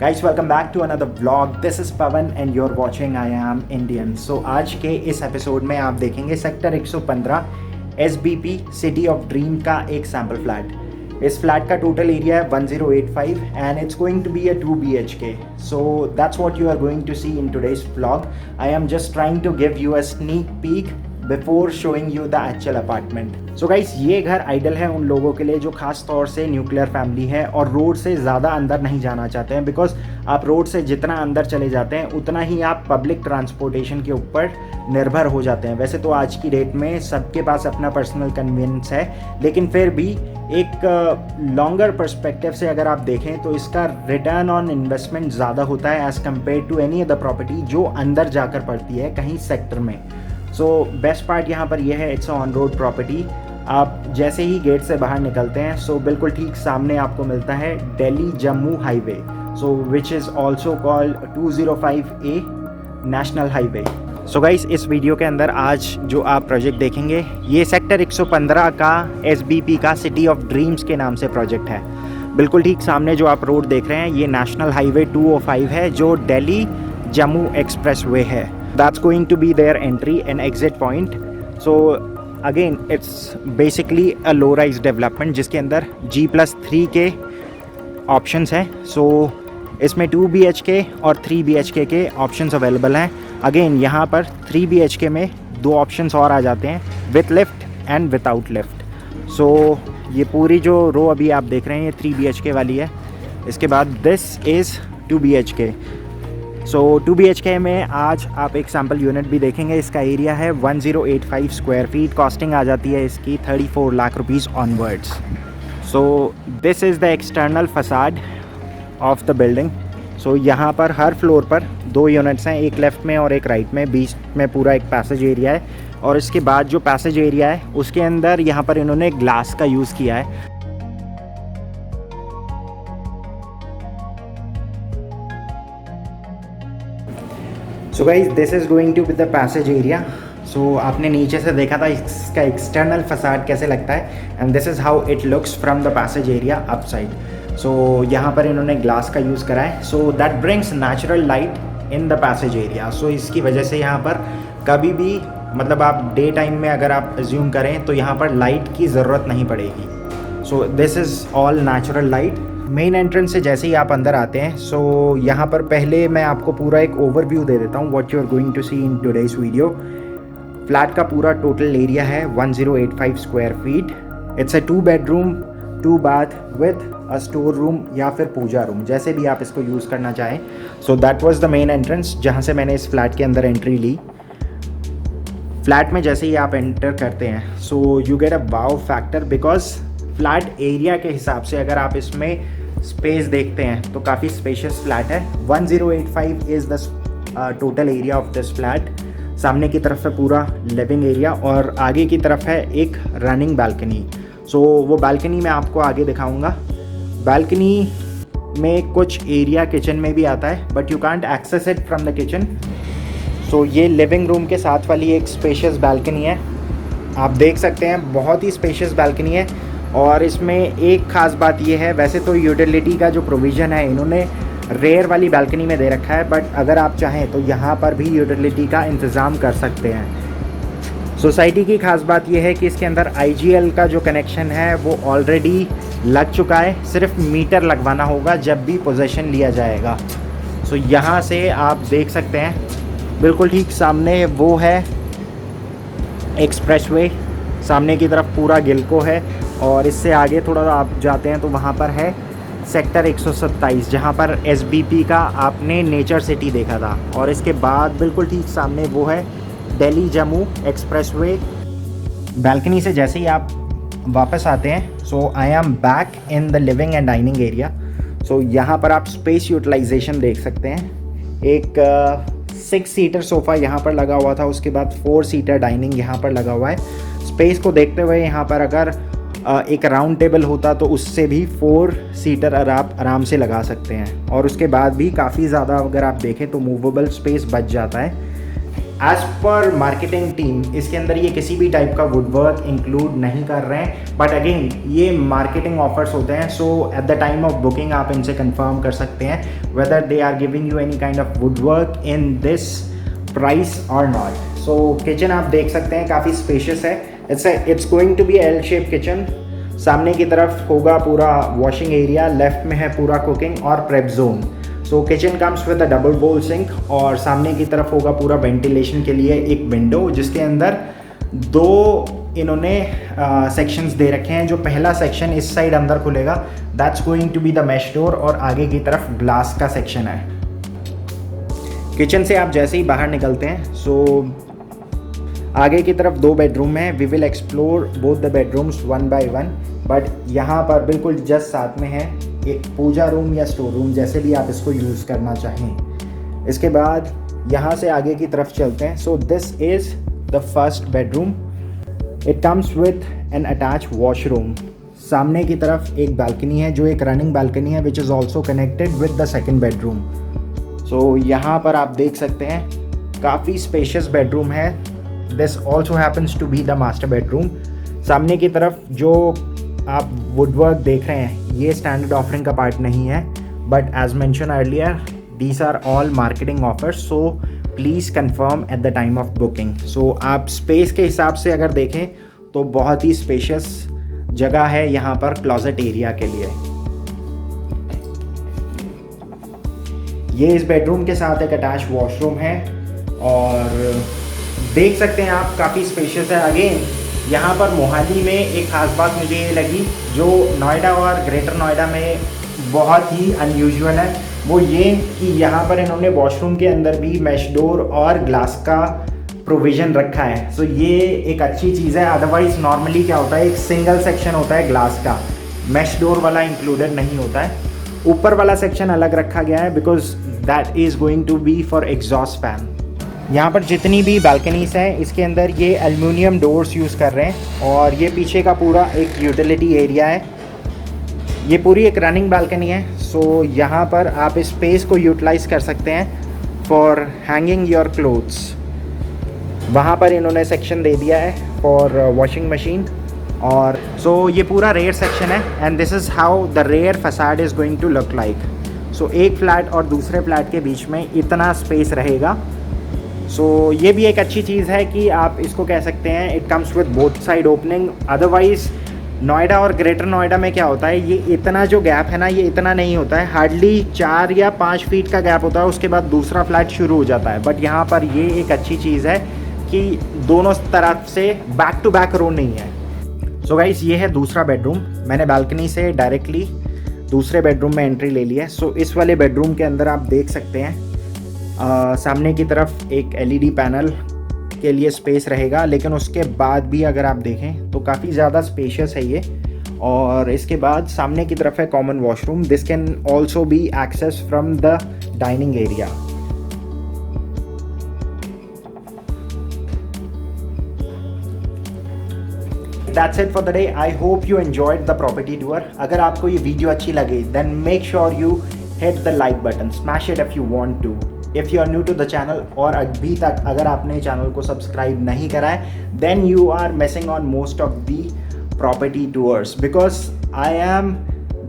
Guys, welcome back to another vlog. This is Pavan and you're watching I Am Indian. So आज के इस episode में आप देखेंगे sector 115 SBP city of dream का एक सैम्पल फ्लैट। इस फ्लैट का टोटल एरिया है 1085 and it's going to be a 2 BHK. So that's what you are going to see in today's vlog. I am just trying to give you a sneak peek before showing you the actual apartment. So guys, ये घर idol है उन लोगों के लिए जो खास तौर से न्यूक्लियर फैमिली है और रोड से ज़्यादा अंदर नहीं जाना चाहते हैं, बिकॉज आप रोड से जितना अंदर चले जाते हैं उतना ही आप पब्लिक ट्रांसपोर्टेशन के ऊपर निर्भर हो जाते हैं. वैसे तो आज की डेट में सबके पास अपना पर्सनल कन्वीनियंस है, लेकिन फिर भी एक लॉन्गर पर्सपेक्टिव से अगर आप देखें तो इसका रिटर्न ऑन इन्वेस्टमेंट ज़्यादा होता है as compare to any other property जो अंदर जाकर पड़ती है कहीं सेक्टर में. सो बेस्ट पार्ट यहाँ पर यह है, इट्स ऑन रोड प्रॉपर्टी. आप जैसे ही गेट से बाहर निकलते हैं सो बिल्कुल ठीक सामने आपको मिलता है Delhi Jammu highway, so which is also called 205A national highway. So guys, इस वीडियो के अंदर आज जो आप प्रोजेक्ट देखेंगे ये सेक्टर 115 का SBP का सिटी ऑफ ड्रीम्स के नाम से प्रोजेक्ट है. बिल्कुल ठीक सामने जो आप रोड देख रहे हैं ये नेशनल हाईवे 205 है जो दिल्ली जम्मू एक्सप्रेस वे है. That's going to be their entry and exit point. So again, it's basically a low-rise development जिसके अंदर G+3 के options हैं. So इसमें 2 BHK और 3 BHK के options अवेलेबल हैं. Again यहाँ पर 3 BHK में दो options और आ जाते हैं, with lift and without lift. So ये पूरी जो रो अभी आप देख रहे हैं ये 3 BHK वाली है. इसके बाद this is 2 BHK. So 2 BHK में आज आप एक सैम्पल यूनिट भी देखेंगे. इसका एरिया है 1085 स्क्वायर फीट. कॉस्टिंग आ जाती है इसकी 34 lakh rupees onwards. So this is the external facade of the building. So यहाँ पर हर फ्लोर पर दो यूनिट्स हैं, एक लेफ़्ट में और एक राइट में. बीच में पूरा एक पैसेज एरिया है और इसके बाद जो पैसेज एरिया है उसके अंदर यहाँ पर इन्होंने ग्लास का यूज़ किया है. So guys, this is going to be the passage area. So आपने नीचे से देखा था इसका एक्सटर्नल फसाड कैसे लगता है, and this is how it looks from the passage area up side. So यहाँ पर इन्होंने ग्लास का यूज़ करा है, so that brings natural light in the passage area. So इसकी वजह से यहाँ पर कभी भी मतलब आप डे टाइम में अगर आप एज्यूम करें तो यहाँ पर लाइट की ज़रूरत नहीं पड़ेगी. सो this is all natural light. Main entrance से जैसे ही आप अंदर आते हैं सो यहाँ पर पहले मैं आपको पूरा एक ओवरव्यू दे देता हूँ what you are going to see in today's video. Flat का पूरा टोटल एरिया है 1085 square feet. It's a 2 bedroom 2 bath with a store room या फिर पूजा रूम, जैसे भी आप इसको यूज़ करना चाहें. So that was the main entrance जहाँ से मैंने इस फ्लैट के अंदर एंट्री ली. फ्लैट में जैसे ही आप एंटर करते हैं so you get a wow factor, because flat area के हिसाब से अगर आप इसमें स्पेस देखते हैं तो काफ़ी स्पेशियस फ्लैट है. 1085 is the total area of this flat. सामने की तरफ है पूरा लिविंग एरिया और आगे की तरफ है एक रनिंग बालकनी. सो वो बालकनी मैं आपको आगे दिखाऊंगा. बालकनी में कुछ एरिया किचन में भी आता है but you can't access it from the kitchen. So ये लिविंग रूम के साथ वाली एक स्पेशियस बालकनी है. आप देख सकते हैं बहुत ही स्पेशियस बालकनी है. और इसमें एक ख़ास बात ये है, वैसे तो यूटिलिटी का जो प्रोविज़न है इन्होंने रेयर वाली बालकनी में दे रखा है, बट अगर आप चाहें तो यहाँ पर भी यूटिलिटी का इंतज़ाम कर सकते हैं. सोसाइटी की ख़ास बात ये है कि इसके अंदर IGL का जो कनेक्शन है वो ऑलरेडी लग चुका है, सिर्फ मीटर लगवाना होगा जब भी पोजेसन लिया जाएगा. सो यहाँ से आप देख सकते हैं बिल्कुल ठीक सामने वो है एक्सप्रेसवे. सामने की तरफ पूरा गिलको है और इससे आगे थोड़ा आप जाते हैं तो वहाँ पर है सेक्टर 127 जहाँ पर SBP का आपने नेचर सिटी देखा था. और इसके बाद बिल्कुल ठीक सामने वो है दिल्ली जम्मू एक्सप्रेसवे. बालकनी से जैसे ही आप वापस आते हैं so I am back in the living and dining area. So यहाँ पर आप स्पेस यूटिलाइजेशन देख सकते हैं. एक 6 सीटर सोफ़ा यहाँ पर लगा हुआ था, उसके बाद 4 सीटर डाइनिंग यहाँ पर लगा हुआ है. स्पेस को देखते हुए यहाँ पर अगर एक राउंड टेबल होता तो उससे भी 4 सीटर आप आराम से लगा सकते हैं. और उसके बाद भी काफ़ी ज़्यादा अगर आप देखें तो मूवेबल स्पेस बच जाता है. एज पर मार्केटिंग टीम इसके अंदर ये किसी भी टाइप का वुड वर्क इंक्लूड नहीं कर रहे हैं, बट अगेन ये मार्केटिंग ऑफर्स होते हैं, so at the time of booking आप इनसे कंफर्म कर सकते हैं whether they are giving you any kind of wood work in this price और नॉट। सो किचन आप देख सकते हैं काफ़ी स्पेशियस है, it's going to be L shape kitchen. सामने की तरफ होगा पूरा वॉशिंग एरिया, लेफ्ट में है पूरा कुकिंग और prep zone. So kitchen comes with a double बोल सिंक और सामने की तरफ होगा पूरा वेंटिलेशन के लिए एक विंडो, जिसके अंदर दो इन्होंने सेक्शंस दे रखे हैं। जो पहला सेक्शन इस साइड अंदर खुलेगा, that's going to be the mesh door, और आगे की तरफ ग्लास का सेक्शन है। किचन से आप जैसे ही बाहर निकलते हैं, सो आगे की तरफ 2 बेडरूम हैं। We will explore both the bedrooms one by one, but यहाँ पर बिल्कुल जस्ट साथ में है एक पूजा रूम या स्टोर रूम, जैसे भी आप इसको यूज़ करना चाहें। इसके बाद यहाँ से आगे की तरफ चलते हैं। सो this is the first bedroom, it comes with an attach washroom. सामने की तरफ एक बालकनी है जो एक रनिंग बालकनी है, which is also connected with the second bedroom. So यहाँ पर आप देख सकते हैं काफ़ी स्पेशियस बेडरूम है। This also happens to be the master bedroom. सामने की तरफ जो आप वुडवर्क देख रहे हैं ये स्टैंडर्ड ऑफरिंग का पार्ट नहीं है, but as mention earlier these are all marketing offers, so please confirm at the time of booking. So आप स्पेस के हिसाब से अगर देखें तो बहुत ही स्पेशियस जगह है यहाँ पर क्लोजेट एरिया के लिए। ये इस बेडरूम के साथ एक अटैच वॉशरूम है और देख सकते हैं आप काफ़ी स्पेशियस है। अगेन यहाँ पर मोहाली में एक ख़ास बात मुझे ये लगी जो नोएडा और ग्रेटर नोएडा में बहुत ही अनयूजुअल है, वो ये कि यहाँ पर इन्होंने वॉशरूम के अंदर भी मैश डोर और ग्लास का प्रोविज़न रखा है। सो ये एक अच्छी चीज़ है। अदरवाइज़ नॉर्मली क्या होता है, एक सिंगल सेक्शन होता है ग्लास का, मैश डोर वाला इंक्लूडेड नहीं होता है। ऊपर वाला सेक्शन अलग रखा गया है because that is going to be for exhaust fan. यहाँ पर जितनी भी बालकनीज हैं इसके अंदर ये एल्युमिनियम डोर्स यूज़ कर रहे हैं, और ये पीछे का पूरा एक यूटिलिटी एरिया है। ये पूरी एक रनिंग बालकनी है, सो यहाँ पर आप इस स्पेस को यूटिलाइज़ कर सकते हैं फॉर हैंगिंग योर क्लोथ्स। वहाँ पर इन्होंने सेक्शन दे दिया है फॉर वॉशिंग मशीन, और सो ये पूरा रेयर सेक्शन है and this is how the rear facade is going to look like. So एक फ्लैट और दूसरे फ्लैट के बीच में इतना स्पेस रहेगा। सो ये भी एक अच्छी चीज़ है कि आप इसको कह सकते हैं it comes with both side opening. Otherwise Noida और ग्रेटर नोएडा में क्या होता है, ये इतना जो गैप है ना, ये इतना नहीं होता है, हार्डली 4 या 5 फीट का गैप होता है, उसके बाद दूसरा फ्लैट शुरू हो जाता है। बट यहाँ पर ये एक अच्छी चीज़ है कि दोनों तरफ से बैक टू बैक रोड नहीं है। सो गाइस ये है दूसरा बेडरूम। मैंने बालकनी से डायरेक्टली दूसरे बेडरूम में एंट्री ले ली है। सो इस वाले बेडरूम के अंदर आप देख सकते हैं सामने की तरफ एक एलईडी पैनल के लिए स्पेस रहेगा, लेकिन उसके बाद भी अगर आप देखें तो काफ़ी ज़्यादा स्पेशियस है ये। और इसके बाद सामने की तरफ है common washroom, this can also be access from the dining area. That's it for the day. I hope you enjoyed the property tour. अगर आपको ये वीडियो अच्छी लगे then make sure you hit the like button, smash it if you want to. If you are new to the channel और अभी तक अगर आपने चैनल को सब्सक्राइब नहीं करा है then you are missing on most of the property tours because I am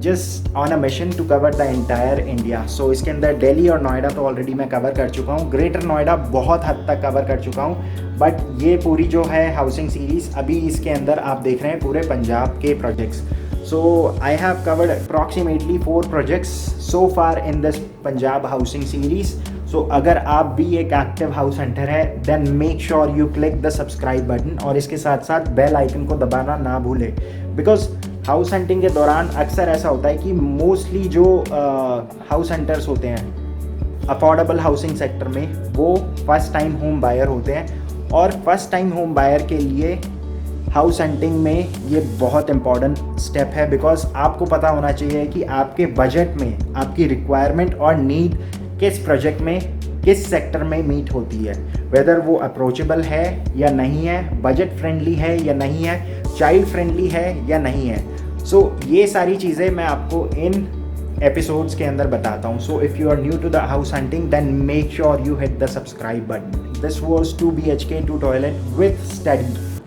just on a mission to cover the entire India. So इसके अंदर दिल्ली और नोएडा तो ऑलरेडी मैं कवर कर चुका हूँ, ग्रेटर नोएडा बहुत हद तक कवर कर चुका हूँ, बट ये पूरी जो है हाउसिंग सीरीज़ अभी इसके अंदर आप देख रहे हैं पूरे पंजाब के projects. So I have covered approximately 4 projects so far in this Punjab housing series. So अगर आप भी एक एक्टिव हाउस हंटर है then make sure you click the subscribe button और इसके साथ साथ बेल आइकन को दबाना ना भूलें, बिकॉज हाउस हंटिंग के दौरान अक्सर ऐसा होता है कि मोस्टली जो हाउस हंटर्स होते हैं अफोर्डेबल हाउसिंग सेक्टर में वो फर्स्ट टाइम होम बायर होते हैं, और फर्स्ट टाइम होम बायर के लिए हाउस हंटिंग में ये बहुत इंपॉर्टेंट स्टेप है, बिकॉज आपको पता होना चाहिए कि आपके बजट में आपकी रिक्वायरमेंट और नीड किस प्रोजेक्ट में किस सेक्टर में मीट होती है, वेदर वो अप्रोचेबल है या नहीं है, बजट फ्रेंडली है या नहीं है, चाइल्ड फ्रेंडली है या नहीं है। सो ये सारी चीज़ें मैं आपको इन एपिसोड्स के अंदर बताता हूँ। So if you are new to the house hunting then make sure you hit the subscribe button. This was 2 BHK 2 toilet with study,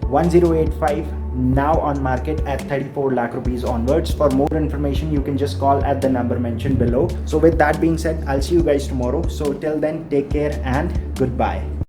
1085, now on market at 34 lakh rupees onwards. For more information you can just call at the number mentioned below. So with that being said, I'll see you guys tomorrow. So till then, take care and goodbye.